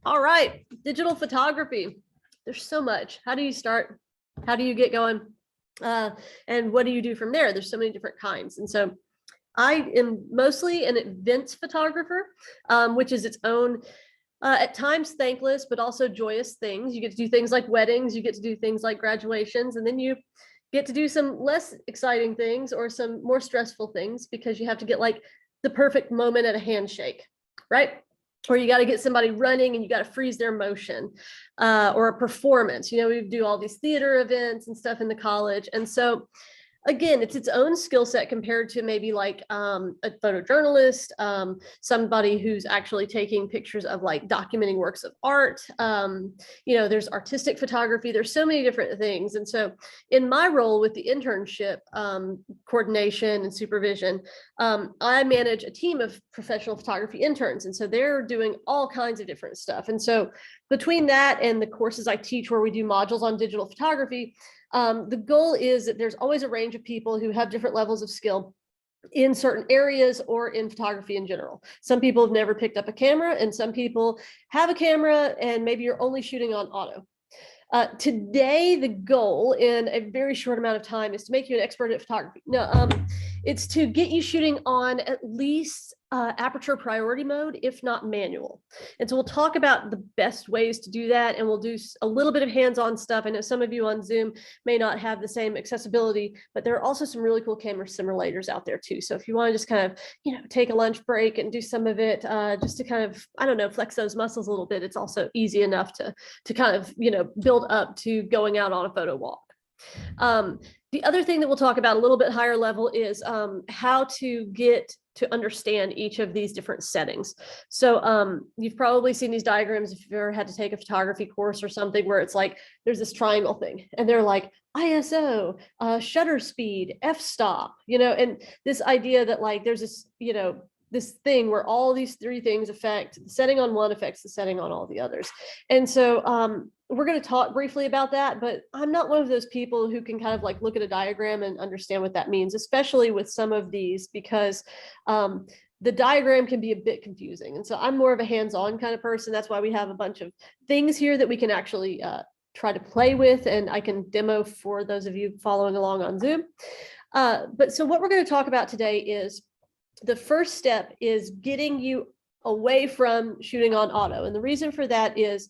All right, digital photography. There's so much. How do you start? How do you get going? And what do you do from there? There's so many different kinds. And so I am mostly an events photographer, which is its own, at times thankless, but also joyous things. You get to do things like weddings, you get to do things like graduations, and then you get to do some less exciting things or some more stressful things because you have to get like the perfect moment at a handshake, right? Or you got to get somebody running and you got to freeze their motion, or a performance. We do all these theater events and stuff in the college. And so again, it's its own skill set compared to maybe like a photojournalist, somebody who's actually taking pictures of like documenting works of art. There's artistic photography. There's so many different things. And so in my role with the internship coordination and supervision, I manage a team of professional photography interns. And so they're doing all kinds of different stuff. And so between that and the courses I teach where we do modules on digital photography, the goal is that there's always a range of people who have different levels of skill in certain areas or in photography in general. Some people have never picked up a camera, and some people have a camera and maybe you're only shooting on auto. Today, the goal in a very short amount of time is to make you an expert at photography. No, it's to get you shooting on at least aperture priority mode, if not manual. And so we'll talk about the best ways to do that, and we'll do a little bit of hands-on stuff. I know some of you on Zoom may not have the same accessibility, but there are also some really cool camera simulators out there too. So if you want to just kind of, take a lunch break and do some of it, just to kind of, I don't know, flex those muscles a little bit, it's also easy enough to kind of, build up to going out on a photo walk. The other thing that we'll talk about a little bit higher level is how to get to understand each of these different settings. So you've probably seen these diagrams if you've ever had to take a photography course or something where it's like, there's this triangle thing and they're like ISO, shutter speed, f-stop, and this idea that like, there's this, this thing where all these three things affect the setting on one affects the setting on all the others. And so we're going to talk briefly about that, but I'm not one of those people who can kind of like look at a diagram and understand what that means, especially with some of these, because the diagram can be a bit confusing. And so I'm more of a hands-on kind of person. That's why we have a bunch of things here that we can actually try to play with, and I can demo for those of you following along on Zoom. But so what we're going to talk about today is the first step is getting you away from shooting on auto. And the reason for that is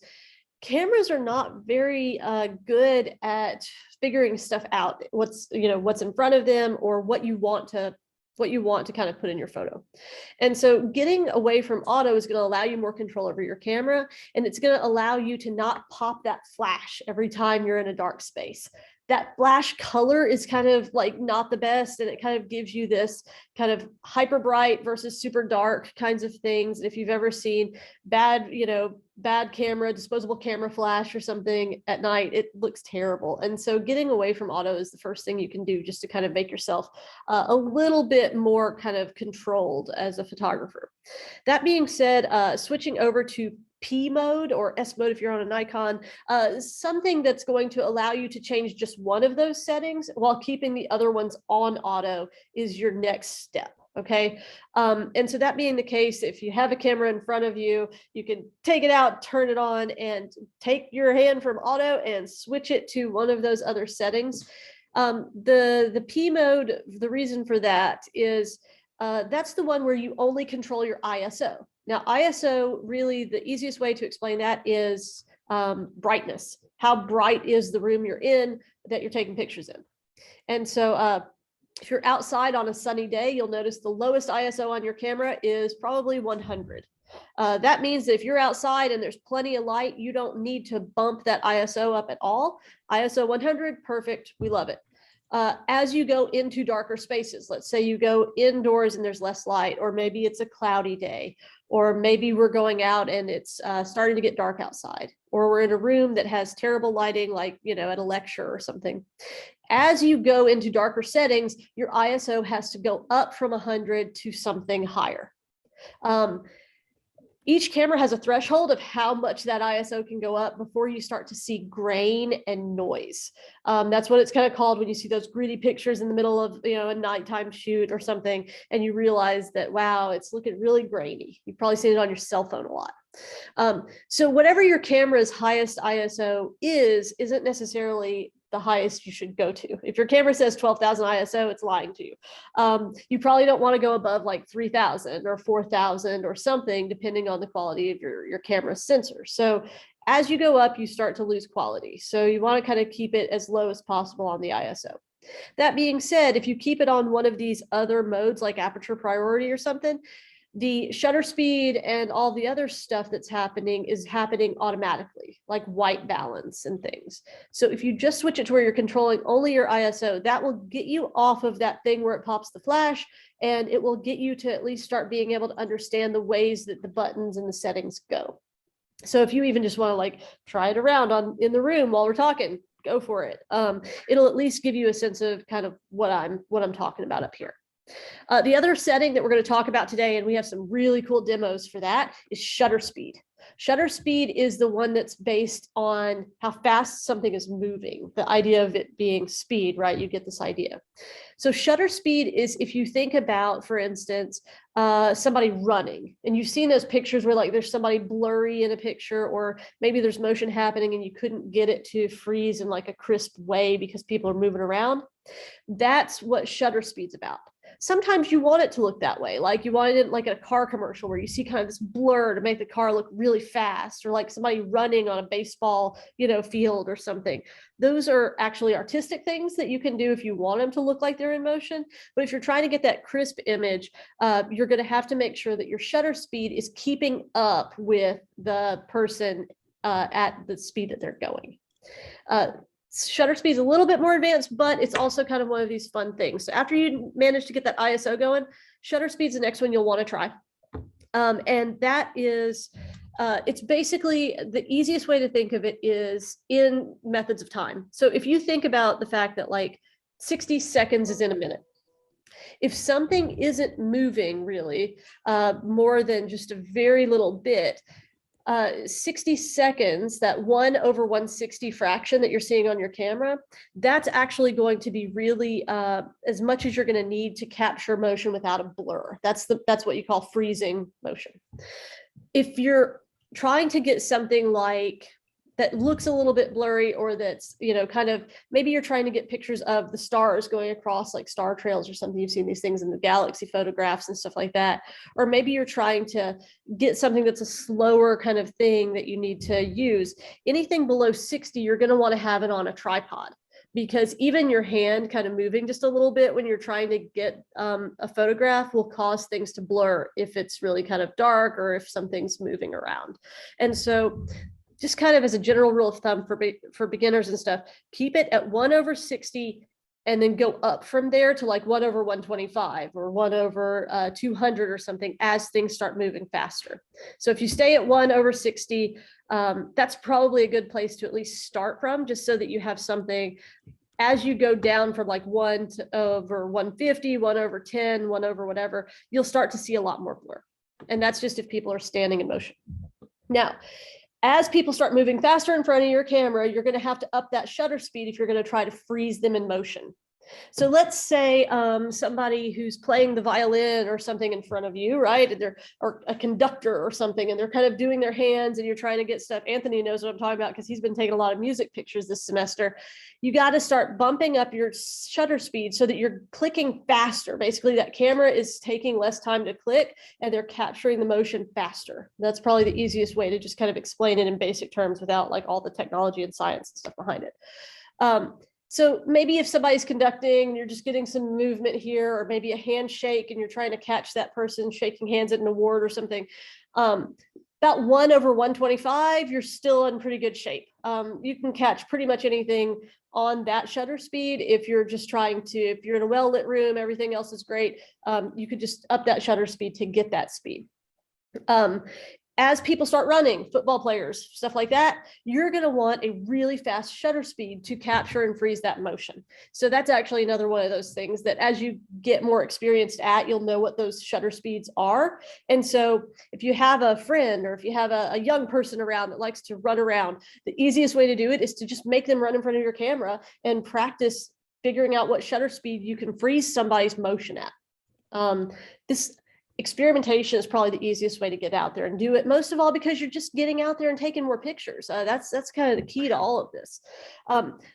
cameras are not very good at figuring stuff out, what's in front of them or what you want to kind of put in your photo. And so getting away from auto is going to allow you more control over your camera, and it's going to allow you to not pop that flash every time you're in a dark space. That flash color is kind of like not the best, and it kind of gives you this kind of hyper bright versus super dark kinds of things. If you've ever seen bad camera, disposable camera flash or something at night, it looks terrible. And so getting away from auto is the first thing you can do just to kind of make yourself a little bit more kind of controlled as a photographer. That being said, switching over to P mode or S mode if you're on a Nikon, something that's going to allow you to change just one of those settings while keeping the other ones on auto is your next step. Okay. And so that being the case, if you have a camera in front of you, you can take it out, turn it on, and take your hand from auto and switch it to one of those other settings. The P mode, the reason for that is that's the one where you only control your ISO. Now, ISO, really the easiest way to explain that is brightness. How bright is the room you're in that you're taking pictures in? And so if you're outside on a sunny day, you'll notice the lowest ISO on your camera is probably 100. That means that if you're outside and there's plenty of light, you don't need to bump that ISO up at all. ISO 100, perfect, we love it. As you go into darker spaces, let's say you go indoors and there's less light, or maybe it's a cloudy day, or maybe we're going out and it's starting to get dark outside, or we're in a room that has terrible lighting, like, at a lecture or something. As you go into darker settings, your ISO has to go up from 100 to something higher. Each camera has a threshold of how much that ISO can go up before you start to see grain and noise. That's what it's kind of called when you see those gritty pictures in the middle of a nighttime shoot or something, and you realize that, wow, it's looking really grainy. You've probably seen it on your cell phone a lot. So whatever your camera's highest ISO isn't necessarily the highest you should go to. If your camera says 12,000 ISO, it's lying to you. You probably don't want to go above like 3,000 or 4,000 or something, depending on the quality of your camera sensor. So as you go up, you start to lose quality. So you want to kind of keep it as low as possible on the ISO. That being said, if you keep it on one of these other modes like aperture priority or something, the shutter speed and all the other stuff that's happening is happening automatically, like white balance and things. So if you just switch it to where you're controlling only your ISO, that will get you off of that thing where it pops the flash, and it will get you to at least start being able to understand the ways that the buttons and the settings go. So if you even just want to like try it around in the room while we're talking, go for it. It'll at least give you a sense of kind of what I'm talking about up here. The other setting that we're going to talk about today, and we have some really cool demos for that, is shutter speed. Shutter speed is the one that's based on how fast something is moving, the idea of it being speed, right? You get this idea. So shutter speed is if you think about, for instance, somebody running, and you've seen those pictures where like there's somebody blurry in a picture, or maybe there's motion happening and you couldn't get it to freeze in like a crisp way because people are moving around. That's what shutter speed's about. Sometimes you want it to look that way, like you wanted it like a car commercial where you see kind of this blur to make the car look really fast, or like somebody running on a baseball, field or something. Those are actually artistic things that you can do if you want them to look like they're in motion. But if you're trying to get that crisp image, you're going to have to make sure that your shutter speed is keeping up with the person at the speed that they're going. Shutter speed is a little bit more advanced, but it's also kind of one of these fun things. So after you manage to get that ISO going, shutter speed is the next one you'll want to try. And that is, it's basically the easiest way to think of it is in methods of time. So if you think about the fact that like 60 seconds is in a minute, if something isn't moving really more than just a very little bit, 60 seconds, that 1/160 fraction that you're seeing on your camera, that's actually going to be really as much as you're going to need to capture motion without a blur. That's what you call freezing motion. If you're trying to get something like that looks a little bit blurry, or that's, kind of, maybe you're trying to get pictures of the stars going across like star trails or something. You've seen these things in the galaxy photographs and stuff like that. Or maybe you're trying to get something that's a slower kind of thing that you need to use. Anything below 60, you're going to want to have it on a tripod, because even your hand kind of moving just a little bit when you're trying to get a photograph will cause things to blur if it's really kind of dark or if something's moving around. And so just kind of as a general rule of thumb for beginners and stuff, keep it at 1/60 and then go up from there to like 1/125 or 1/200 or something as things start moving faster. So if you stay at 1/60, that's probably a good place to at least start from, just so that you have something as you go down from like 1/150, 1/10, 1/whatever, you'll start to see a lot more blur. And that's just if people are standing in motion. Now, as people start moving faster in front of your camera, you're going to have to up that shutter speed if you're going to try to freeze them in motion. So let's say somebody who's playing the violin or something in front of you, right? And or a conductor or something, and they're kind of doing their hands and you're trying to get stuff. Anthony knows what I'm talking about because he's been taking a lot of music pictures this semester. You got to start bumping up your shutter speed so that you're clicking faster. Basically, that camera is taking less time to click and they're capturing the motion faster. That's probably the easiest way to just kind of explain it in basic terms without like all the technology and science and stuff behind it. So maybe if somebody's conducting and you're just getting some movement here, or maybe a handshake and you're trying to catch that person shaking hands at an award or something, about 1/125, you're still in pretty good shape. You can catch pretty much anything on that shutter speed. If you're just if you're in a well-lit room, everything else is great. You could just up that shutter speed to get that speed. As people start running, football players, stuff like that, you're going to want a really fast shutter speed to capture and freeze that motion. So that's actually another one of those things that as you get more experienced at, you'll know what those shutter speeds are. And so if you have a friend or if you have a young person around that likes to run around, the easiest way to do it is to just make them run in front of your camera and practice figuring out what shutter speed you can freeze somebody's motion at. experimentation is probably the easiest way to get out there and do it, most of all because you're just getting out there and taking more pictures. That's kind of the key to all of this.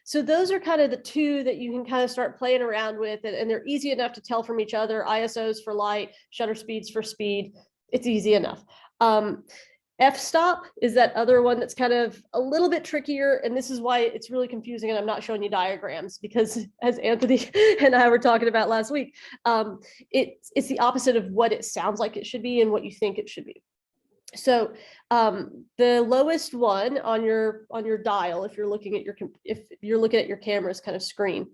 So those are kind of the two that you can kind of start playing around with, and they're easy enough to tell from each other. ISOs for light, shutter speeds for speed. It's easy enough. F-stop is that other one that's kind of a little bit trickier, and this is why it's really confusing, and I'm not showing you diagrams because, as Anthony and I were talking about last week, it's the opposite of what it sounds like it should be and what you think it should be. So the lowest one on your dial, if you're looking at your camera's kind of screen,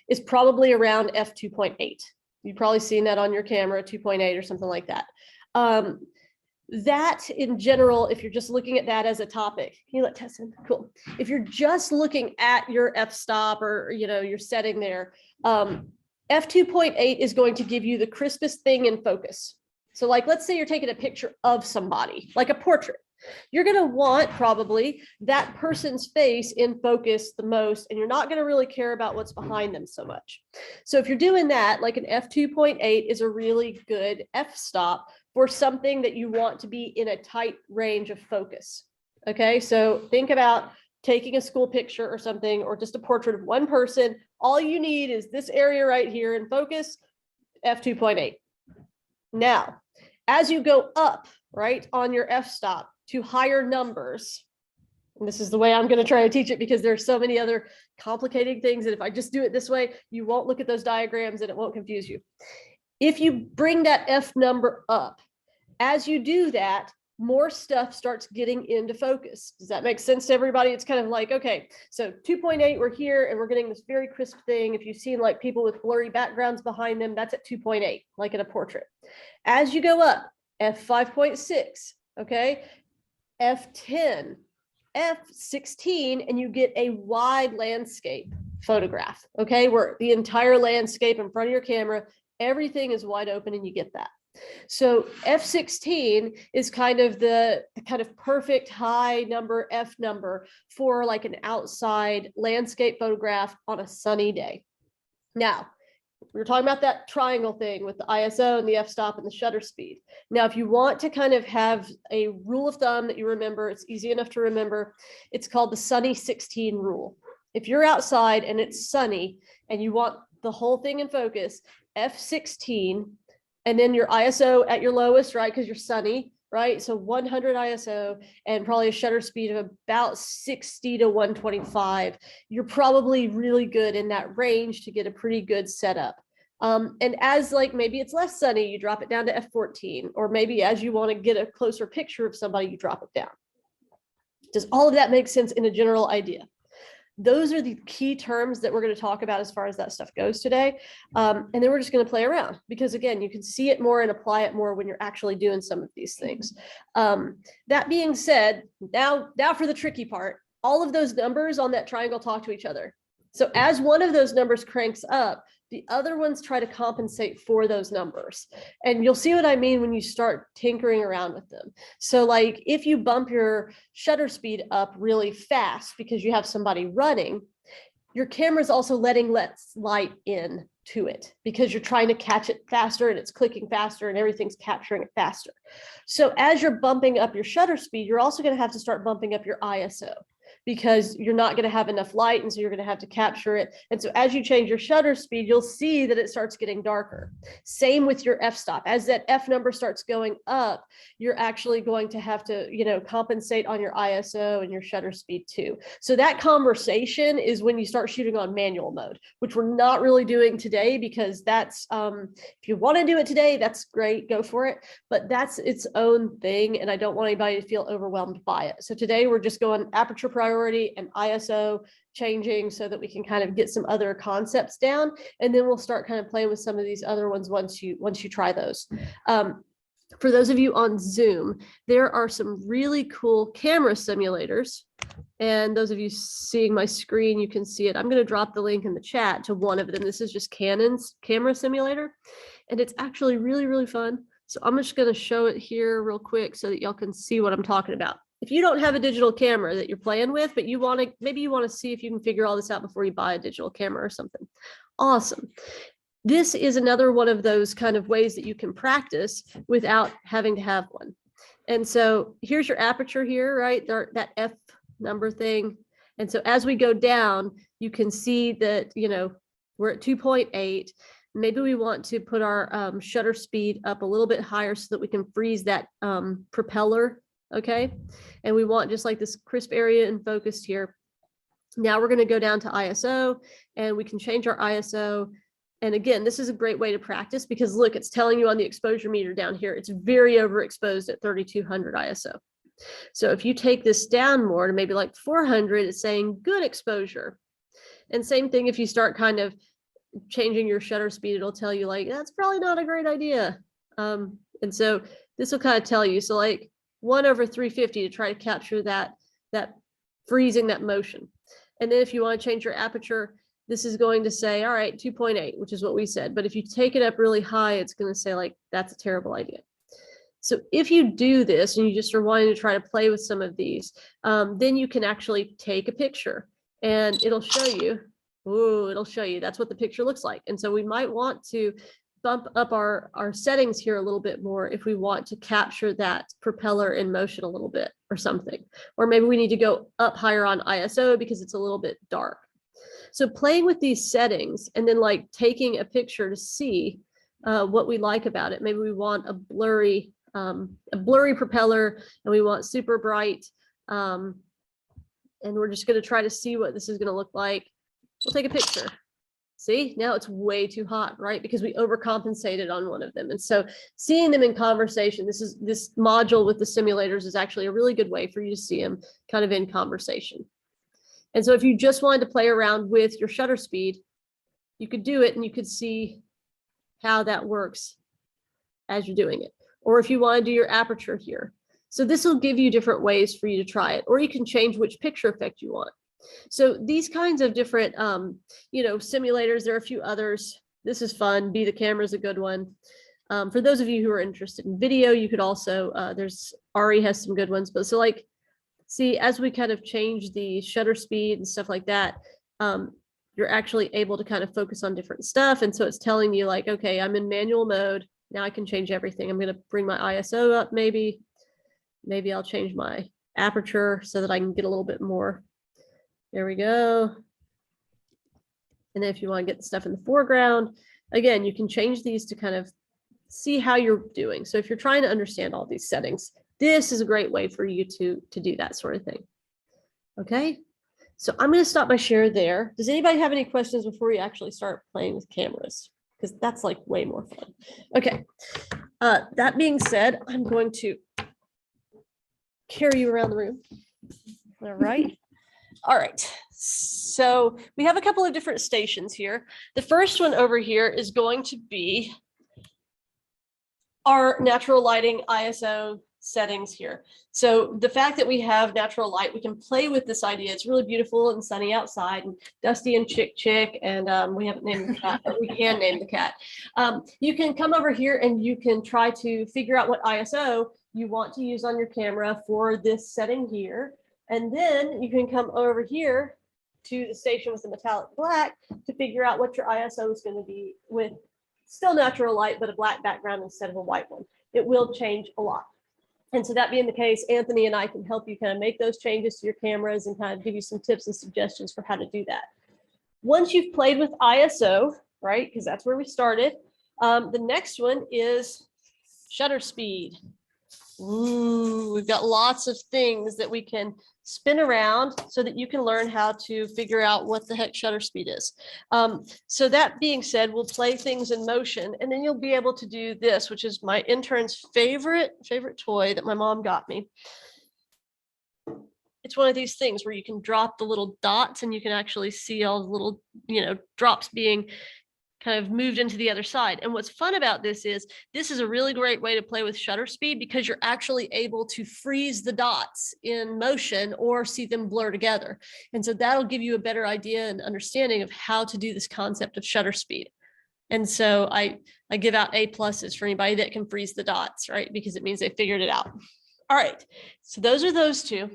is probably around f2.8. You've probably seen that on your camera, 2.8 or something like that. That in general, if you're just looking at that as a topic, can you let Tess in? Cool. If you're just looking at your f-stop or your setting there, f2.8 is going to give you the crispest thing in focus. So like, let's say you're taking a picture of somebody, like a portrait. You're going to want probably that person's face in focus the most, and you're not going to really care about what's behind them so much. So if you're doing that, like an f2.8 is a really good f-stop for something that you want to be in a tight range of focus. Okay, so think about taking a school picture or something, or just a portrait of one person. All you need is this area right here in focus, f2.8. Now, as you go up, right, on your f-stop to higher numbers, and this is the way I'm going to try to teach it because there's so many other complicating things, and if I just do it this way, you won't look at those diagrams and it won't confuse you. If you bring that F number up, as you do that, more stuff starts getting into focus. Does that make sense to everybody? It's kind of like, okay, so 2.8, we're here and we're getting this very crisp thing. If you've seen like people with blurry backgrounds behind them, that's at 2.8, like in a portrait. As you go up, F5.6, okay, F10, F16, and you get a wide landscape photograph, okay, where the entire landscape in front of your camera, everything is wide open and you get that. So F16 is kind of the perfect high number, F number, for like an outside landscape photograph on a sunny day. Now, we were talking about that triangle thing with the ISO and the f-stop and the shutter speed. Now, if you want to kind of have a rule of thumb that you remember, it's easy enough to remember. It's called the sunny 16 rule. If you're outside and it's sunny and you want the whole thing in focus, F16, and then your ISO at your lowest, right? Because you're sunny, right? So 100 ISO and probably a shutter speed of about 60 to 125. You're probably really good in that range to get a pretty good setup. And as like, maybe it's less sunny, you drop it down to F14, or maybe as you want to get a closer picture of somebody, you drop it down. Does all of that make sense in a general idea? Those are the key terms that we're going to talk about as far as that stuff goes today. And then we're just going to play around because, again, you can see it more and apply it more when you're actually doing some of these things. That being said, now for the tricky part, all of those numbers on that triangle talk to each other. So as one of those numbers cranks up, the other ones try to compensate for those numbers. And you'll see what I mean when you start tinkering around with them. So like if you bump your shutter speed up really fast because you have somebody running, your camera's also letting less light in to it because you're trying to catch it faster and it's clicking faster and everything's capturing it faster. So as you're bumping up your shutter speed, you're also going to have to start bumping up your ISO, because you're not going to have enough light, and so you're going to have to capture it. And so as you change your shutter speed, you'll see that it starts getting darker. Same with your f-stop. As that F number starts going up, you're actually going to have to, compensate on your ISO and your shutter speed too. So that conversation is when you start shooting on manual mode, which we're not really doing today, because that's, if you want to do it today, that's great, go for it. But that's its own thing, and I don't want anybody to feel overwhelmed by it. So today we're just going aperture priority and ISO changing so that we can kind of get some other concepts down, and then we'll start kind of playing with some of these other ones once you try those. For those of you on Zoom, there are some really cool camera simulators, and those of you seeing my screen, you can see it. I'm going to drop the link in the chat to one of them. This is just Canon's camera simulator, and it's actually really, really fun. So I'm just going to show it here real quick so that y'all can see what I'm talking about. If you don't have a digital camera that you're playing with, but maybe you want to see if you can figure all this out before you buy a digital camera or something. Awesome. this is another one of those kind of ways that you can practice without having to have one. And so here's your aperture here, right? There, that F number thing. And so as we go down, you can see that, you know, we're at 2.8. Maybe we want to put our shutter speed up a little bit higher so that we can freeze that propeller, okay? And we want just like this crisp area and focused here. Now we're gonna go down to ISO and we can change our ISO. And again, this is a great way to practice because look, it's telling you on the exposure meter down here, it's very overexposed at 3200 ISO. So if you take this down more to maybe like 400, it's saying good exposure. And same thing if you start kind of changing your shutter speed, it'll tell you like, that's probably not a great idea. And so this will kind of tell you, so like 1/350 to try to capture that freezing, that motion. And then if you want to change your aperture, this is going to say, all right, 2.8, which is what we said. But if you take it up really high, it's going to say like, that's a terrible idea. So if you do this and you just are wanting to try to play with some of these, then you can actually take a picture and it'll show you. Ooh, it'll show you that's what the picture looks like. And so we might want to bump up our settings here a little bit more if we want to capture that propeller in motion a little bit or something. Or maybe we need to go up higher on ISO because it's a little bit dark. So playing with these settings and then like taking a picture to see what we like about it. Maybe we want a blurry propeller and we want super bright. And we're just going to try to see what this is going to look like. We'll take a picture. See, now it's way too hot, right? Because we overcompensated on one of them. And so seeing them in conversation, this module with the simulators is actually a really good way for you to see them kind of in conversation. And so if you just wanted to play around with your shutter speed, you could do it and you could see how that works as you're doing it. Or if you want to do your aperture here. So this will give you different ways for you to try it, or you can change which picture effect you want. So these kinds of different, simulators, there are a few others. This is fun. Be the Camera is a good one. For those of you who are interested in video, you could also, Ari has some good ones, but so like, see, as we kind of change the shutter speed and stuff like that, you're actually able to kind of focus on different stuff. And so it's telling you like, okay, I'm in manual mode. Now I can change everything. I'm going to bring my ISO up. Maybe I'll change my aperture so that I can get a little bit more. There we go. And then if you want to get the stuff in the foreground, again, you can change these to kind of see how you're doing. So if you're trying to understand all these settings, this is a great way for you to do that sort of thing. Okay, so I'm going to stop my share there. Does anybody have any questions before we actually start playing with cameras? Because that's like way more fun. Okay, that being said, I'm going to carry you around the room. All right. All right, so we have a couple of different stations here. The first one over here is going to be our natural lighting ISO settings here. So the fact that we have natural light, we can play with this idea. It's really beautiful and sunny outside and dusty and chick, and we haven't named the cat, but we can name the cat. You can come over here and you can try to figure out what ISO you want to use on your camera for this setting here. And then you can come over here to the station with the metallic black to figure out what your ISO is going to be with still natural light, but a black background instead of a white one. It will change a lot. And so that being the case, Anthony and I can help you kind of make those changes to your cameras and kind of give you some tips and suggestions for how to do that. Once you've played with ISO, right, because that's where we started, the next one is shutter speed. Ooh, we've got lots of things that we can spin around so that you can learn how to figure out what the heck shutter speed is. So that being said, we'll play things in motion and then you'll be able to do this, which is my intern's favorite toy that my mom got me. It's one of these things where you can drop the little dots and you can actually see all the little, drops being kind of moved into the other side. And what's fun about this is a really great way to play with shutter speed because you're actually able to freeze the dots in motion or see them blur together. And so that'll give you a better idea and understanding of how to do this concept of shutter speed. And so I give out A+ for anybody that can freeze the dots, right? Because it means they figured it out. All right, so those are those two.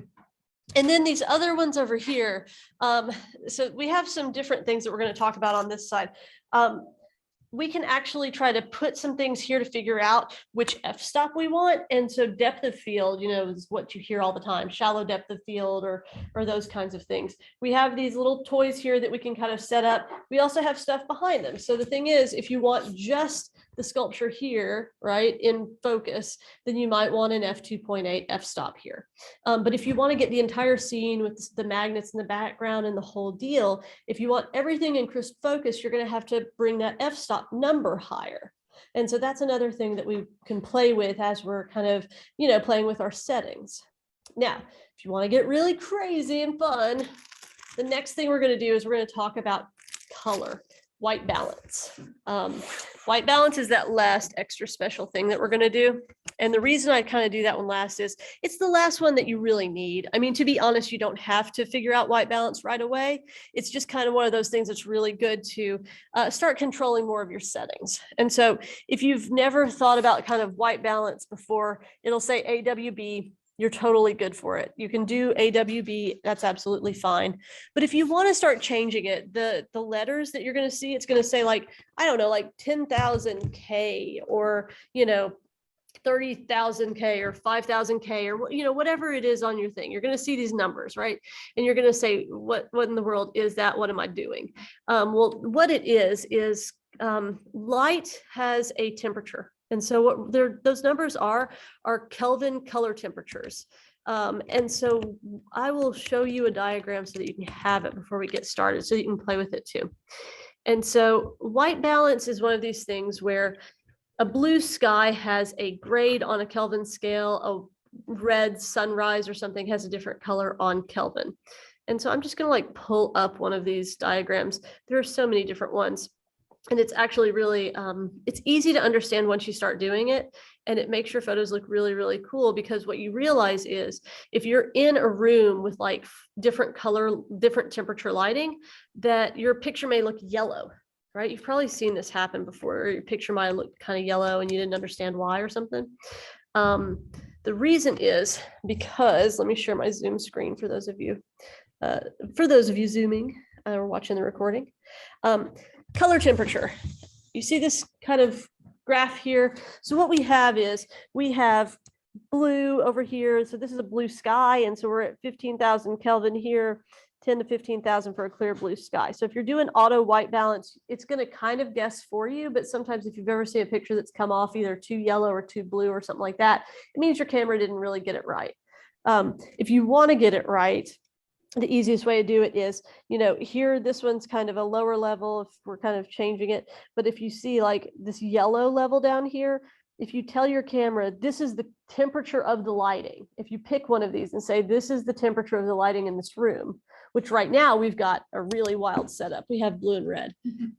And then these other ones over here. So we have some different things that we're going to talk about on this side. we can actually try to put some things here to figure out which f-stop we want. And so depth of field, is what you hear all the time, shallow depth of field or those kinds of things. We have these little toys here that we can kind of set up. We also have stuff behind them. So the thing is, if you want just the sculpture here, right, in focus, then you might want an f2.8 f-stop here. But if you want to get the entire scene with the magnets in the background and the whole deal, if you want everything in crisp focus, you're going to have to bring that f-stop number higher. And so that's another thing that we can play with as we're kind of, playing with our settings. Now, if you want to get really crazy and fun, the next thing we're going to do is we're going to talk about color, white balance. White balance is that last extra special thing that we're going to do. And the reason I kind of do that one last is it's the last one that you really need. I mean, to be honest, you don't have to figure out white balance right away. It's just kind of one of those things that's really good to start controlling more of your settings. And so if you've never thought about kind of white balance before, it'll say AWB. You're totally good for it. You can do AWB, that's absolutely fine. But if you want to start changing it, the letters that you're going to see, it's going to say like, I don't know, like 10,000 K or, 30,000 K or 5,000 K or, whatever it is on your thing. You're going to see these numbers, right? And you're going to say, what in the world is that? What am I doing? Well, what it is light has a temperature. And so what those numbers are Kelvin color temperatures. And so I will show you a diagram so that you can have it before we get started so you can play with it too. And so white balance is one of these things where a blue sky has a grade on a Kelvin scale, a red sunrise or something has a different color on Kelvin. And so I'm just going to pull up one of these diagrams. There are so many different ones. And it's actually really, it's easy to understand once you start doing it, and it makes your photos look really, really cool, because what you realize is if you're in a room with different color, different temperature lighting, that your picture may look yellow, right? You've probably seen this happen before. Your picture might look kind of yellow and you didn't understand why or something. The reason is because, let me share my Zoom screen for those of you zooming or watching the recording. Color temperature. You see this kind of graph here. So what we have is we have blue over here. So this is a blue sky. And so we're at 15,000 Kelvin here, 10 to 15,000 for a clear blue sky. So if you're doing auto white balance, it's going to kind of guess for you. But sometimes if you've ever seen a picture that's come off either too yellow or too blue or something like that, it means your camera didn't really get it right. If you want to get it right, the easiest way to do it is, here, this one's kind of a lower level if we're kind of changing it. But if you see this yellow level down here, if you tell your camera, this is the temperature of the lighting, if you pick one of these and say, this is the temperature of the lighting in this room, which right now we've got a really wild setup. We have blue and red.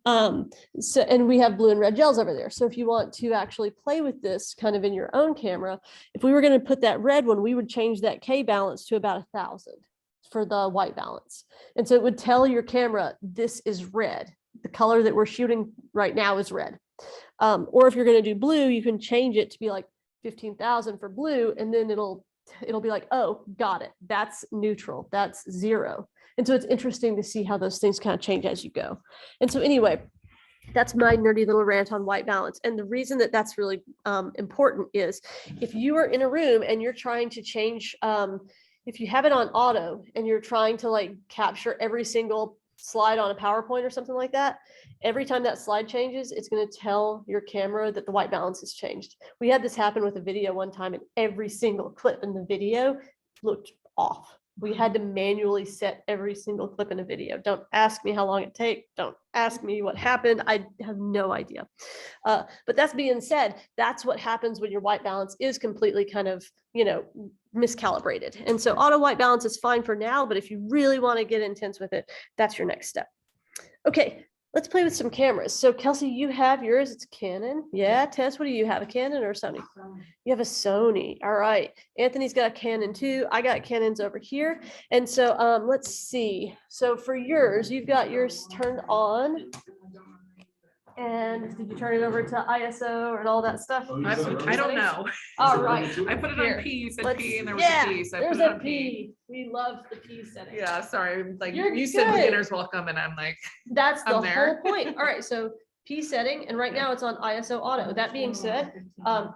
And we have blue and red gels over there. So if you want to actually play with this kind of in your own camera, if we were going to put that red one, we would change that K balance to about 1,000. For the white balance. And so it would tell your camera, this is red. The color that we're shooting right now is red. Or if you're going to do blue, you can change it to be like 15,000 for blue. And then it'll be like, oh, got it. That's neutral. That's 0. And so it's interesting to see how those things kind of change as you go. And so anyway, that's my nerdy little rant on white balance. And the reason that that's really important is if you are in a room and you're trying to change, if you have it on auto and you're trying to capture every single slide on a PowerPoint or something like that, every time that slide changes, it's going to tell your camera that the white balance has changed. We had this happen with a video one time, and every single clip in the video looked off. We had to manually set every single clip in a video. Don't ask me how long it takes. Don't ask me what happened. I have no idea. But that's being said, that's what happens when your white balance is completely kind of, miscalibrated. And so auto white balance is fine for now, but if you really want to get intense with it, that's your next step. Okay, let's play with some cameras. So Kelsey, you have yours. It's Canon. Yeah, Tess, what do you have? A Canon or a Sony? You have a Sony. All right. Anthony's got a Canon too. I got Canons over here. And so let's see. So for yours, you've got yours turned on. And did you turn it over to ISO and all that stuff? I don't know. All right. I put it Here. on P, you said P, and there was Yeah, a P, so I there's put it a on P. We love the P setting. Yeah, sorry. You're you said good. beginners welcome, and I'm like, That's the I'm there. whole point. All right, so P setting, and right now it's on ISO auto. That being said,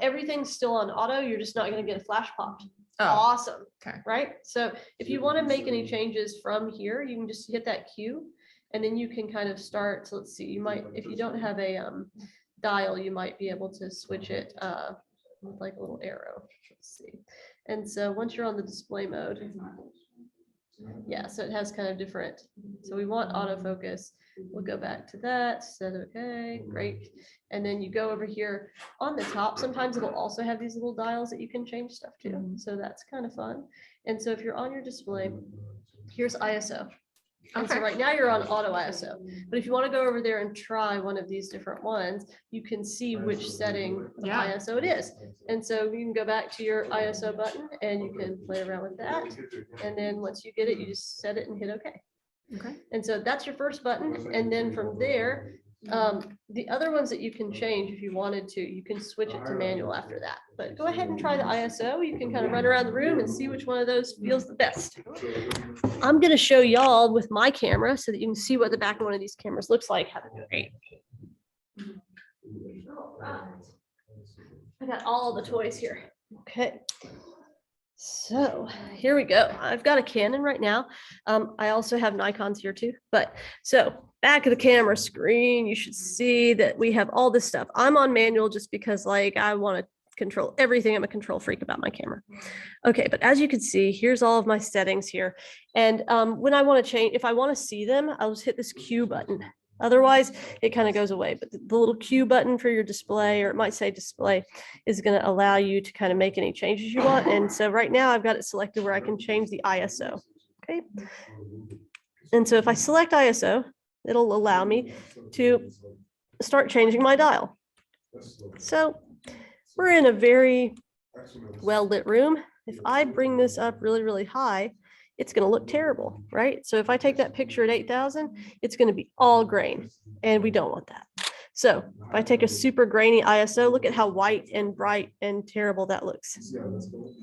everything's still on auto. You're just not going to get a flash popped. Oh, Awesome. okay. Right. So if you want to make any changes from here, you can just hit that Q, and then you can kind of start. So let's see, you might, if you don't have a dial, you might be able to switch it with like a little arrow. Let's see. And so once you're on the display mode, yeah, so it has kind of different. So we want autofocus. We'll go back to that, said okay, great. And then you go over here on the top. Sometimes it'll also have these little dials that you can change stuff to. So that's kind of fun. And so if you're on your display, here's ISO. And so Okay. right now you're on auto ISO. But if you want to go over there and try one of these different ones, you can see which setting of Yeah. ISO it is. And so you can go back to your ISO button and you can play around with that. And then once you get it, you just set it and hit OK. Okay. And so that's your first button. And then from there, the other ones that you can change if you wanted to, you can switch it to manual after that. But go ahead and try the ISO. You can kind of run around the room and see which one of those feels the best. I'm going to show y'all with my camera so that you can see what the back of one of these cameras looks like. Great. All right. I got all the toys here. Okay. So here we go. I've got a Canon right now. I also have Nikons here too. But so back of the camera screen, you should see that we have all this stuff. I'm on manual just because like I want to control everything. I'm a control freak about my camera. Okay, but as you can see, here's all of my settings here. And when I want to change, if I want to see them, I'll just hit this Q button. Otherwise, it kind of goes away. But the little Q button for your display, or it might say display, is going to allow you to kind of make any changes you want. And so right now I've got it selected where I can change the ISO. Okay. And so if I select ISO, it'll allow me to start changing my dial. So we're in a very well lit room. If I bring this up really, really high, it's going to look terrible, right? So if I take that picture at 8,000, it's going to be all grain, and we don't want that. So if I take a super grainy ISO, look at how white and bright and terrible that looks.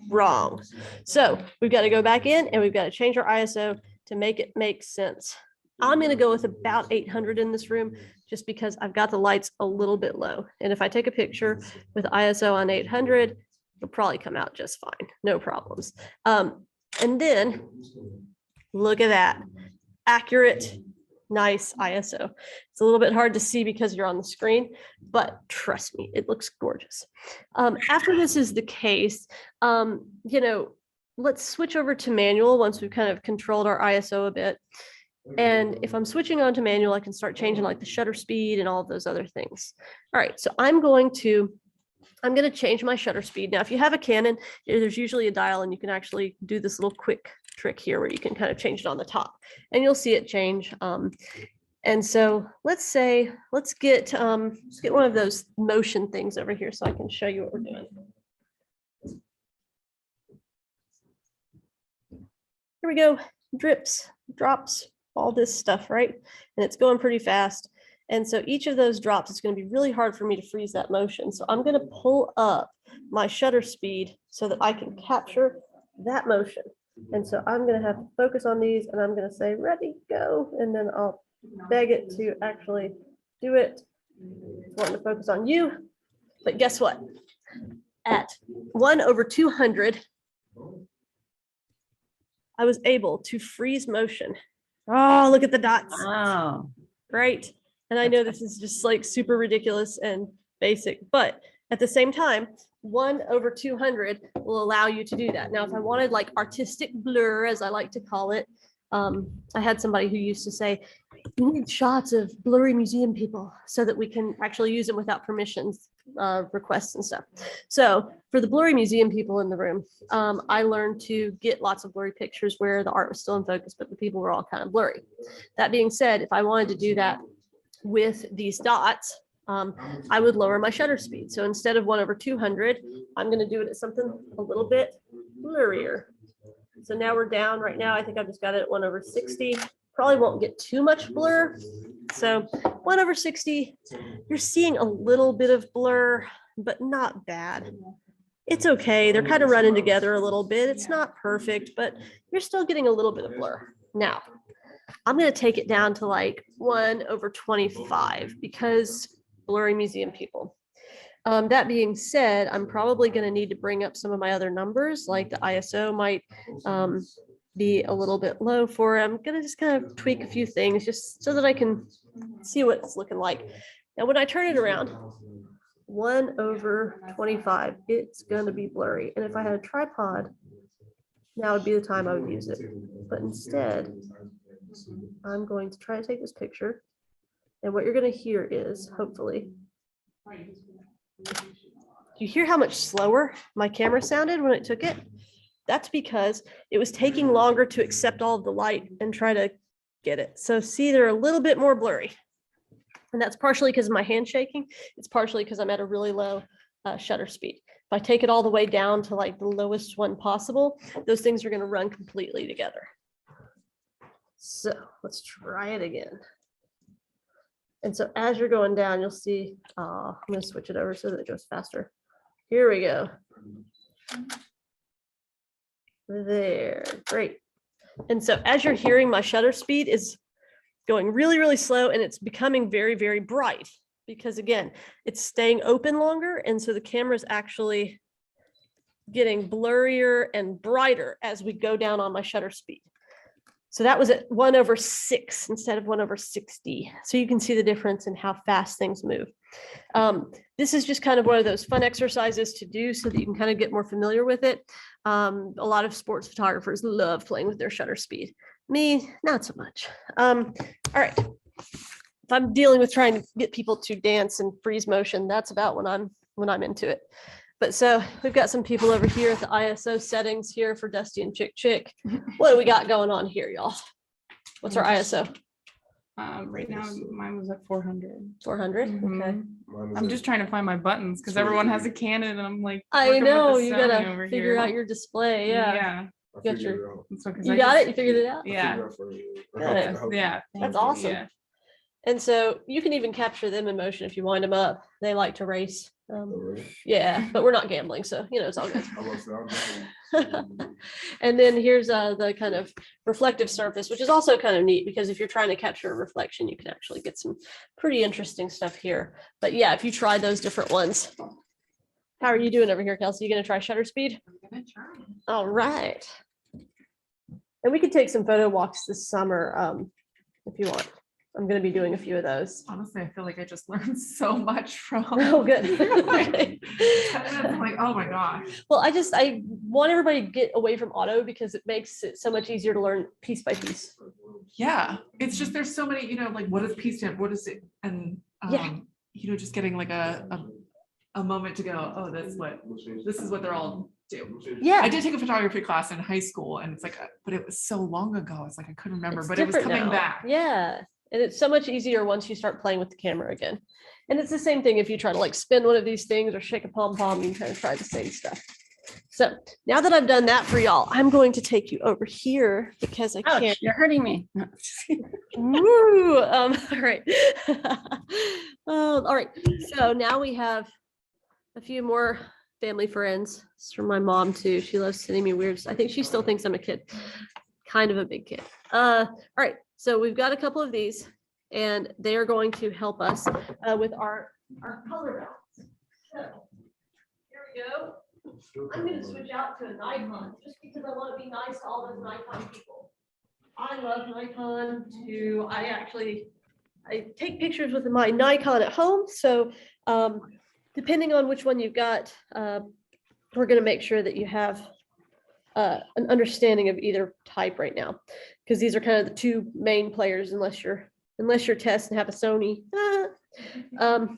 Wrong. So we've got to go back in and we've got to change our ISO to make it make sense. I'm going to go with about 800 in this room just because I've got the lights a little bit low. And if I take a picture with ISO on 800, it'll probably come out just fine. No problems. And then look at that. Accurate, nice ISO. It's a little bit hard to see because you're on the screen, but trust me, it looks gorgeous. After this is the case, let's switch over to manual once we've kind of controlled our ISO a bit. And if I'm switching on to manual, I can start changing like the shutter speed and all of those other things. All right, so I'm going to change my shutter speed. Now, if you have a Canon, there's usually a dial and you can actually do this little quick trick here where you can kind of change it on the top and you'll see it change. And so let's get one of those motion things over here so I can show you what we're doing. Here we go, drips, drops, all this stuff, right? And it's going pretty fast. And so each of those drops, it's going to be really hard for me to freeze that motion. So I'm going to pull up my shutter speed so that I can capture that motion. And so I'm going to have to focus on these and I'm going to say, ready, go. And then I'll beg it to actually do it. I want to focus on you. But guess what? At 1/200, I was able to freeze motion. Oh, look at the dots. Wow. Right. And I know this is just like super ridiculous and basic, but at the same time, 1/200 will allow you to do that. Now, if I wanted like artistic blur, as I like to call it, I had somebody who used to say, we need shots of blurry museum people so that we can actually use them without permissions, requests and stuff. So for the blurry museum people in the room, I learned to get lots of blurry pictures where the art was still in focus, but the people were all kind of blurry. That being said, if I wanted to do that with these dots, I would lower my shutter speed. So instead of 1/200, I'm going to do it at something a little bit blurrier. So now we're down right now. I think I've just got it at 1/60. Probably won't get too much blur. So 1/60, you're seeing a little bit of blur, but not bad. It's okay. They're kind of running together a little bit. It's not perfect, but you're still getting a little bit of blur. Now, I'm going to take it down to like 1/25 because blurry museum people. That being said, I'm probably going to need to bring up some of my other numbers, like the ISO might be a little bit low for it. I'm going to just kind of tweak a few things just so that I can see what it's looking like. Now, when I turn it around, 1/25, it's going to be blurry. And if I had a tripod, now would be the time I would use it. But instead, I'm going to try to take this picture. And what you're going to hear is, hopefully, you hear how much slower my camera sounded when it took it? That's because it was taking longer to accept all of the light and try to get it. So see, they're a little bit more blurry. And that's partially because of my hand shaking. It's partially because I'm at a really low shutter speed. If I take it all the way down to like the lowest one possible, those things are going to run completely together. So let's try it again. And so as you're going down, you'll see, I'm going to switch it over so that it goes faster. Here we go. There, great. And so as you're hearing, my shutter speed is going really, really slow, and it's becoming very, very bright because again, it's staying open longer. And so the camera is actually getting blurrier and brighter as we go down on my shutter speed. So that was at 1/6 instead of 1/60. So you can see the difference in how fast things move. This is just kind of one of those fun exercises to do so that you can kind of get more familiar with it. A lot of sports photographers love playing with their shutter speed. Me, not so much. All right. If I'm dealing with trying to get people to dance and freeze motion, that's about when I'm into it. But so we've got some people over here at the ISO settings here for Dusty and Chick Chick. What do we got going on here, y'all? What's our ISO? Right now, mine was at 400. 400. Okay. I'm just trying to find my buttons because everyone has a Canon, and I'm like, I working with know the you Sony gotta over figure here. out your display. Yeah. Yeah. Got your, So, 'cause you I got just- it. You figured it out. Yeah. Good. Yeah. That's thank you, awesome. yeah. And so you can even capture them in motion if you wind them up. They like to race. Yeah, but we're not gambling, so you know it's all good. And then here's the kind of reflective surface, which is also kind of neat because if you're trying to capture a reflection, you can actually get some pretty interesting stuff here. But yeah, if you try those different ones. How are you doing over here, Kelsey? You gonna try shutter speed? I'm gonna try. All right. And we could take some photo walks this summer if you want. I'm going to be doing a few of those. Honestly, I feel like I just learned so much from. Oh, good. 10 minutes, I'm like, oh my gosh. Well, I want everybody to get away from auto because it makes it so much easier to learn piece by piece. Yeah, it's just there's so many, like what is piece stamp? What is it? And Yeah. just getting like a moment to go, oh, this is what they're all do. Yeah. I did take a photography class in high school, and it's like, but it was so long ago. It's like I couldn't remember, It's but it was different coming now. back. Yeah. And it's so much easier once you start playing with the camera again. And it's the same thing if you try to like spin one of these things or shake a pom-pom, you kind of try the same stuff. So now that I've done that for y'all, I'm going to take you over here because I can't. You're hurting me. Woo! All right. All right. So now we have a few more family friends. It's from my mom too. She loves sending me weird. I think she still thinks I'm a kid, kind of a big kid. All right. So we've got a couple of these, and they are going to help us with our color balance. So here we go. I'm going to switch out to a Nikon just because I want to be nice to all those Nikon people. I love Nikon too. I take pictures with my Nikon at home. So depending on which one you've got, we're going to make sure that you have an understanding of either type right now, because these are kind of the two main players, unless you're Tess and have a Sony. I'm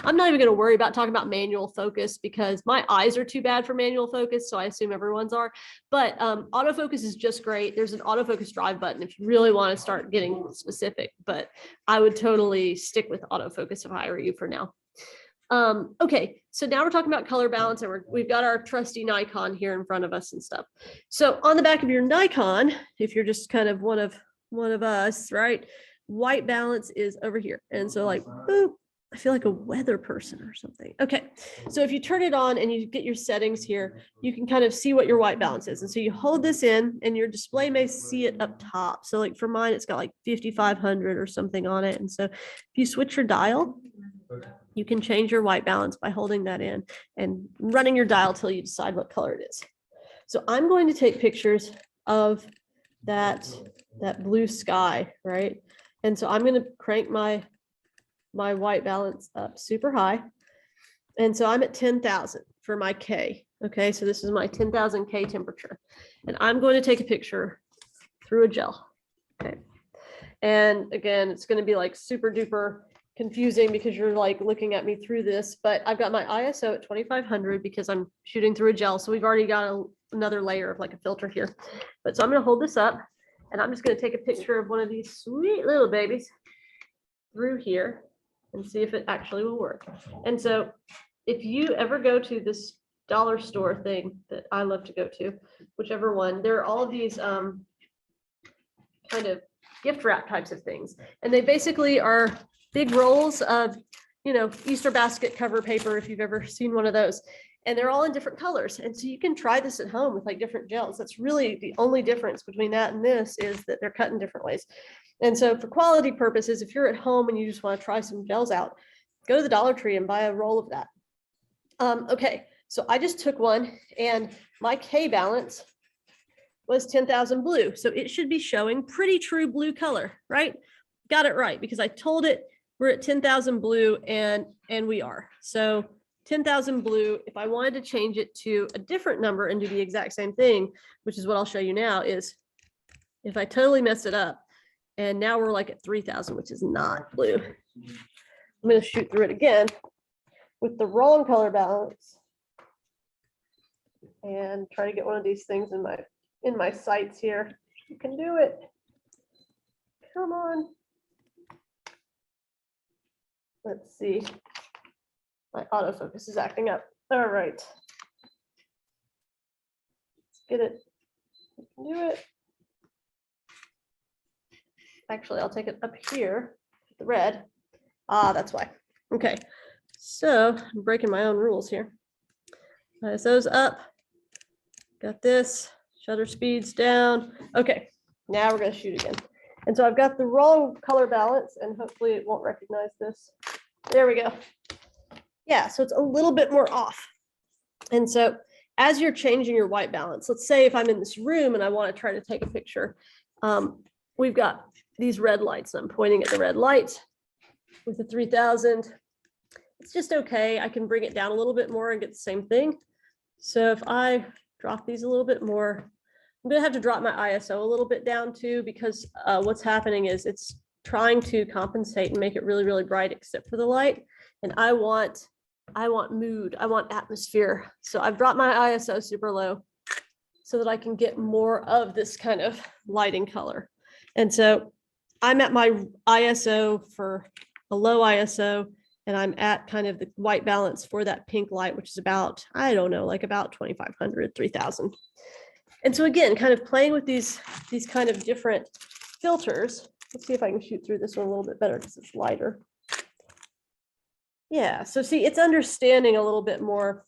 not even going to worry about talking about manual focus because my eyes are too bad for manual focus, so I assume everyone's are. But autofocus is just great. There's an autofocus drive button if you really want to start getting specific, but I would totally stick with autofocus if I were you for now. Okay, so now we're talking about color balance, and we've got our trusty Nikon here in front of us and stuff. So on the back of your Nikon, if you're just kind of one of us, right? White balance is over here. And so like, boop, I feel like a weather person or something. Okay, so if you turn it on and you get your settings here, you can kind of see what your white balance is. And so you hold this in and your display may see it up top. So like for mine, it's got like 5,500 or something on it. And so if you switch your dial, you can change your white balance by holding that in and running your dial till you decide what color it is. So I'm going to take pictures of that blue sky, right? And so I'm going to crank my white balance up super high. And so I'm at 10,000 for my K. Okay, so this is my 10,000 K temperature. And I'm going to take a picture through a gel. Okay. And again, it's going to be like super duper confusing because you're like looking at me through this, but I've got my ISO at 2,500 because I'm shooting through a gel. So we've already got another layer of like a filter here. But so I'm going to hold this up and I'm just going to take a picture of one of these sweet little babies through here and see if it actually will work. And so if you ever go to this dollar store thing that I love to go to, whichever one, there are all of these kind of gift wrap types of things. And they basically are big rolls of, you know, Easter basket cover paper, if you've ever seen one of those. And they're all in different colors. And so you can try this at home with like different gels. That's really the only difference between that and this is that they're cut in different ways. And so for quality purposes, if you're at home and you just want to try some gels out, go to the Dollar Tree and buy a roll of that. Okay, so I just took one and my K balance was 10,000 blue. So it should be showing pretty true blue color, right? Got it right because I told it we're at 10,000 blue and we are. So 10,000 blue, if I wanted to change it to a different number and do the exact same thing, which is what I'll show you now, is if I totally mess it up, and now we're like at 3,000, which is not blue. I'm going to shoot through it again with the wrong color balance and try to get one of these things in my sights here. You can do it. Come on. Let's see. My autofocus is acting up. All right. Let's get it. You can do it. Actually, I'll take it up here, the red. Ah, that's why. Okay, so I'm breaking my own rules here. ISO's up. Got this. Shutter speeds down. Okay, now we're going to shoot again. And so I've got the wrong color balance, and hopefully it won't recognize this. There we go. Yeah, so it's a little bit more off. And so as you're changing your white balance, let's say if I'm in this room and I want to try to take a picture, we've got these red lights. I'm pointing at the red light with the 3,000. It's just okay. I can bring it down a little bit more and get the same thing. So if I drop these a little bit more, I'm going to have to drop my ISO a little bit down too, because what's happening is it's trying to compensate and make it really, really bright except for the light. And I want mood, I want atmosphere. So I've dropped my ISO super low so that I can get more of this kind of lighting color. And so I'm at my ISO for a low ISO, and I'm at kind of the white balance for that pink light, which is about, I don't know, like about 2,500, 3,000. And so again, kind of playing with these kind of different filters. Let's see if I can shoot through this one a little bit better because it's lighter. Yeah, so see, it's understanding a little bit more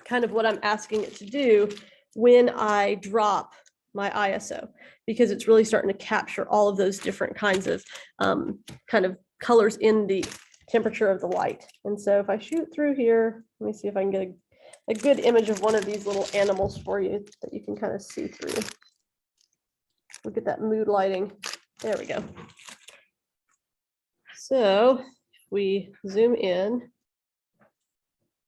kind of what I'm asking it to do when I drop my ISO, because it's really starting to capture all of those different kinds of kind of colors in the temperature of the light. And so if I shoot through here, let me see if I can get a good image of one of these little animals for you that you can kind of see through. Look at that mood lighting. There we go. So we zoom in.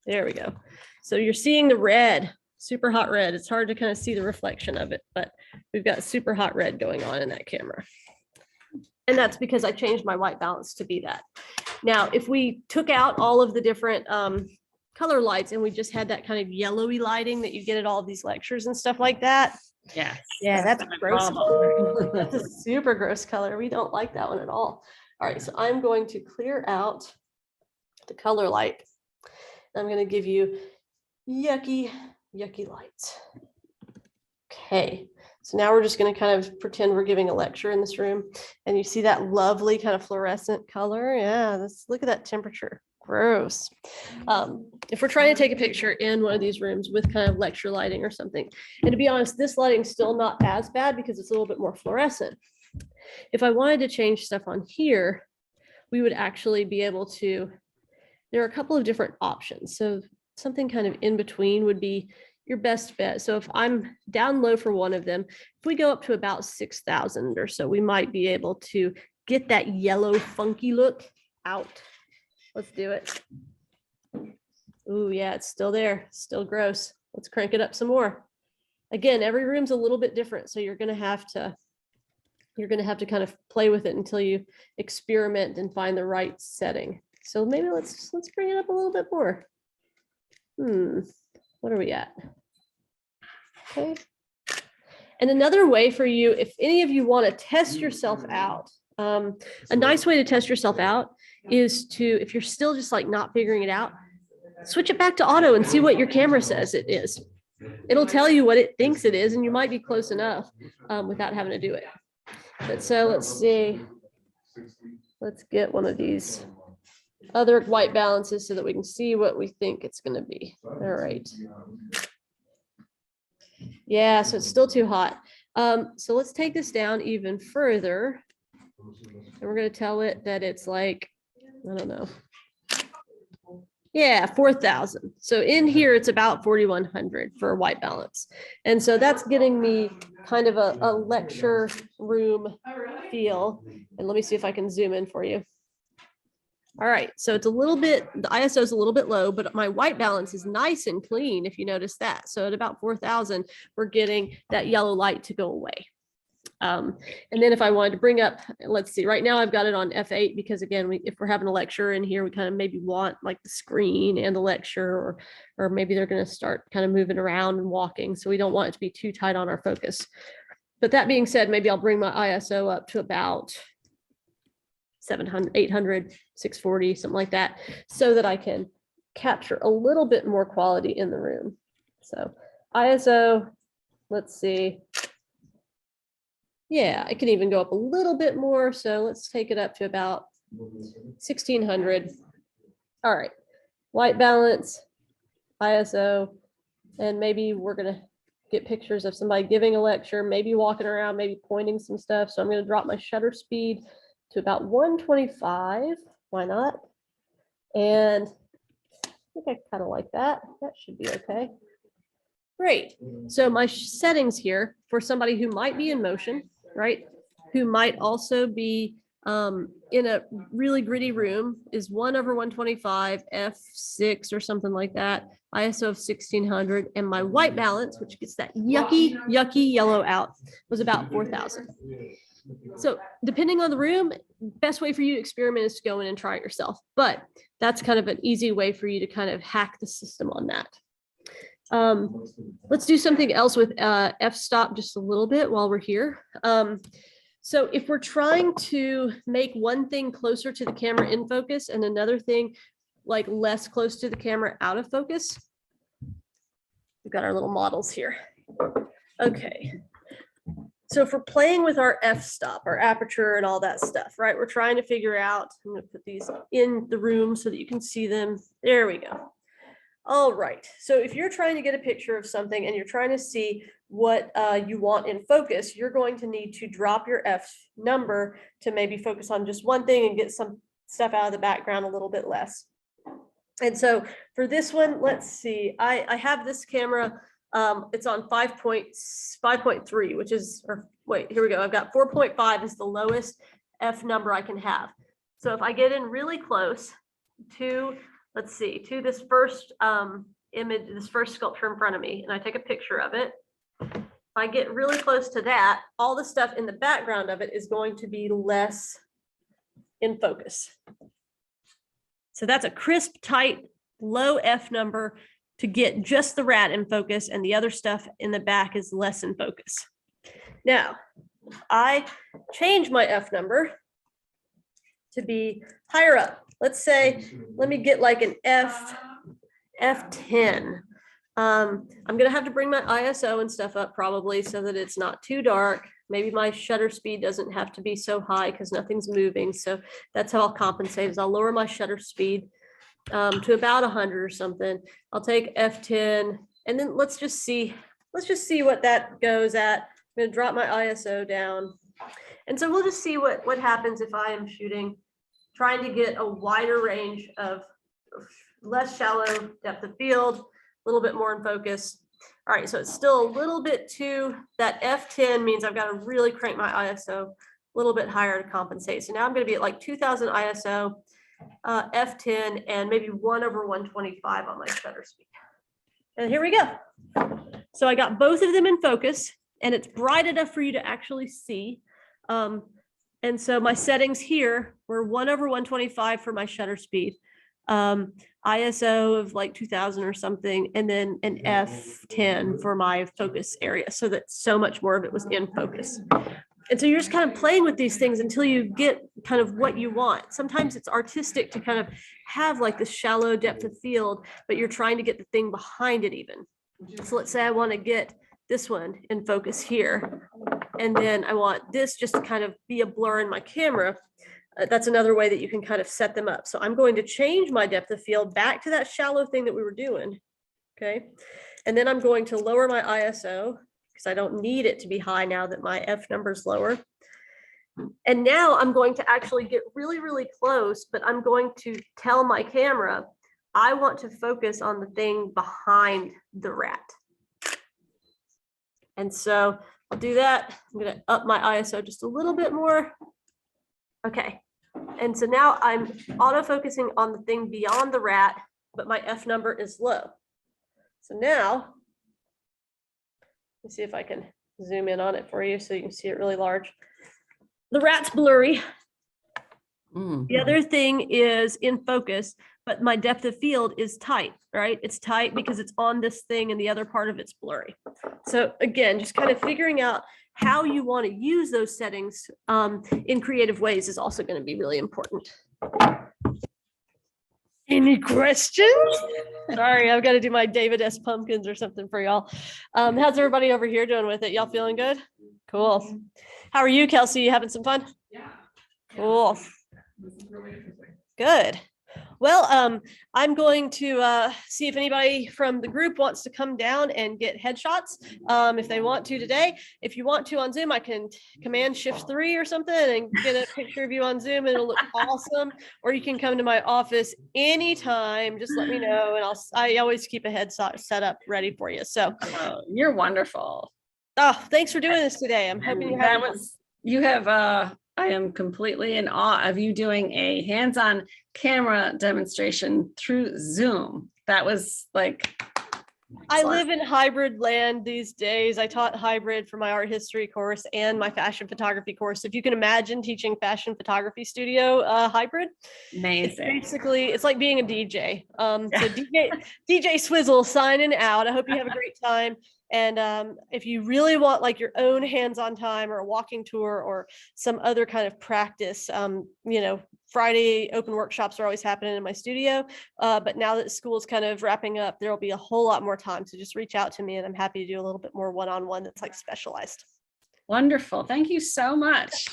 There we go. So you're seeing the red, super hot red. It's hard to kind of see the reflection of it, but we've got super hot red going on in that camera. And that's because I changed my white balance to be that. Now, if we took out all of the different color lights and we just had that kind of yellowy lighting that you get at all of these lectures and stuff like that. Yeah. Yeah, that's my gross. problem. That's a super gross color. We don't like that one at all. All right, so I'm going to clear out the color light. I'm going to give you yucky lights. Okay, so now we're just going to kind of pretend we're giving a lecture in this room, and you see that lovely kind of fluorescent color. Yeah, look at that temperature. Gross. If we're trying to take a picture in one of these rooms with kind of lecture lighting or something, and to be honest, this lighting's still not as bad because it's a little bit more fluorescent. If I wanted to change stuff on here, we would actually be able to, there are a couple of different options. So something kind of in between would be your best bet. So if I'm down low for one of them, if we go up to about 6,000 or so, we might be able to get that yellow funky look out. Let's do it. Ooh, yeah, it's still there, still gross. Let's crank it up some more. Again, every room's a little bit different, so you're gonna have to kind of play with it until you experiment and find the right setting. So maybe let's bring it up a little bit more. What are we at? Okay. And another way for you, if any of you want to test yourself out, a nice way to test yourself out is to, if you're still just like not figuring it out, switch it back to auto and see what your camera says it is. It'll tell you what it thinks it is, and you might be close enough without having to do it. But so let's see. Let's get one of these other white balances so that we can see what we think it's going to be. All right. Yeah, so it's still too hot. So let's take this down even further. And we're going to tell it that it's like, I don't know. Yeah, 4,000. So in here, it's about 4,100 for a white balance. And so that's getting me kind of a lecture room feel. And let me see if I can zoom in for you. All right, so it's a little bit, the ISO is a little bit low, but my white balance is nice and clean, if you notice that. So at about 4,000, we're getting that yellow light to go away. And then if I wanted to bring up, let's see, right now I've got it on F8 because again, if we're having a lecture in here, we kind of maybe want like the screen and the lecture, or maybe they're going to start kind of moving around and walking. So we don't want it to be too tight on our focus. But that being said, maybe I'll bring my ISO up to about 700, 800, 640, something like that, so that I can capture a little bit more quality in the room. So ISO, let's see. Yeah, I can even go up a little bit more. So let's take it up to about 1600. All right, white balance, ISO, and maybe we're gonna get pictures of somebody giving a lecture, maybe walking around, maybe pointing some stuff. So I'm gonna drop my shutter speed to about 125. Why not? And I think I kind of like that. That should be okay. Great. So my settings here for somebody who might be in motion, right? Who might also be in a really gritty room is 1/125, f6 or something like that. ISO of 1600, and my white balance, which gets that yucky yellow out, was about 4,000. So depending on the room, best way for you to experiment is to go in and try it yourself. But that's kind of an easy way for you to kind of hack the system on that. Let's do something else with f-stop just a little bit while we're here. So if we're trying to make one thing closer to the camera in focus and another thing like less close to the camera out of focus, we've got our little models here. Okay. So if we're playing with our f-stop, our aperture and all that stuff, right? We're trying to figure out, I'm going to put these in the room so that you can see them. There we go. All right. So if you're trying to get a picture of something and you're trying to see what you want in focus, you're going to need to drop your F number to maybe focus on just one thing and get some stuff out of the background a little bit less. And so for this one, let's see, I have this camera. It's on 5.3, which is, or wait, here we go. I've got 4.5 is the lowest F number I can have. So if I get in really close to, let's see, to this first image, this first sculpture in front of me, and I take a picture of it, if I get really close to that, all the stuff in the background of it is going to be less in focus. So that's a crisp, tight, low F number to get just the rat in focus, and the other stuff in the back is less in focus. Now, I change my F number to be higher up. Let's say, let me get like an F10. I'm gonna have to bring my ISO and stuff up probably so that it's not too dark. Maybe my shutter speed doesn't have to be so high because nothing's moving. So that's how I'll compensate, is I'll lower my shutter speed. to about 100 or something. I'll take F10 and then let's just see what that goes at. I'm gonna drop my ISO down. And so we'll just see what happens if I am shooting, trying to get a wider range of less shallow depth of field, a little bit more in focus. All right, so it's still a little bit too, that F10 means I've got to really crank my ISO a little bit higher to compensate. So now I'm going to be at like 2000 ISO, F10, and maybe 1/125 on my shutter speed. And here we go. So I got both of them in focus, and it's bright enough for you to actually see. And so my settings here were 1/125 for my shutter speed, ISO of like 2000 or something, and then an F10 for my focus area, so that so much more of it was in focus. And so you're just kind of playing with these things until you get kind of what you want. Sometimes it's artistic to kind of have like this shallow depth of field, but you're trying to get the thing behind it even. So let's say I want to get this one in focus here, and then I want this just to kind of be a blur in my camera. That's another way that you can kind of set them up. So I'm going to change my depth of field back to that shallow thing that we were doing. Okay. And then I'm going to lower my ISO because I don't need it to be high now that my F number is lower. And now I'm going to actually get really, really close, but I'm going to tell my camera, I want to focus on the thing behind the rat. And so I'll do that. I'm going to up my ISO just a little bit more. Okay. And so now I'm auto-focusing on the thing beyond the rat, but my F number is low. So now, let's see if I can zoom in on it for you so you can see it really large. The rat's blurry. The other thing is in focus, but my depth of field is tight, right? It's tight because it's on this thing and the other part of it's blurry. So again, just kind of figuring out how you want to use those settings in creative ways is also going to be really important. Any questions? Sorry, I've got to do my David S. Pumpkins or something for y'all. How's everybody over here doing with it? Y'all feeling good? Cool. How are you, Kelsey? You having some fun? Yeah. Cool. This is really interesting. Good. Well, I'm going to see if anybody from the group wants to come down and get headshots if they want to today. If you want to on Zoom, I can Command Shift 3 or something and get a picture of you on Zoom and it'll look awesome. Or you can come to my office anytime. Just let me know and I always keep a headshot set up ready for you. So You're wonderful. oh, thanks for doing this today. I'm hoping you have I am completely in awe of you doing a hands-on camera demonstration through Zoom. That was like, I live in hybrid land these days. I taught hybrid for my art history course and my fashion photography course. If you can imagine teaching fashion photography studio hybrid, amazing. it's like being a DJ. So DJ Swizzle signing out. I hope you have a great time. And if you really want like your own hands-on time or a walking tour or some other kind of practice, Friday open workshops are always happening in my studio. But now that school is kind of wrapping up, there will be a whole lot more time. So just reach out to me and I'm happy to do a little bit more one-on-one that's like specialized. Wonderful. Thank you so much.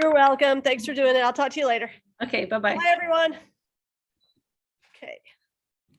You're welcome. Thanks for doing it. I'll talk to you later. Okay, bye-bye. Bye, everyone. Okay.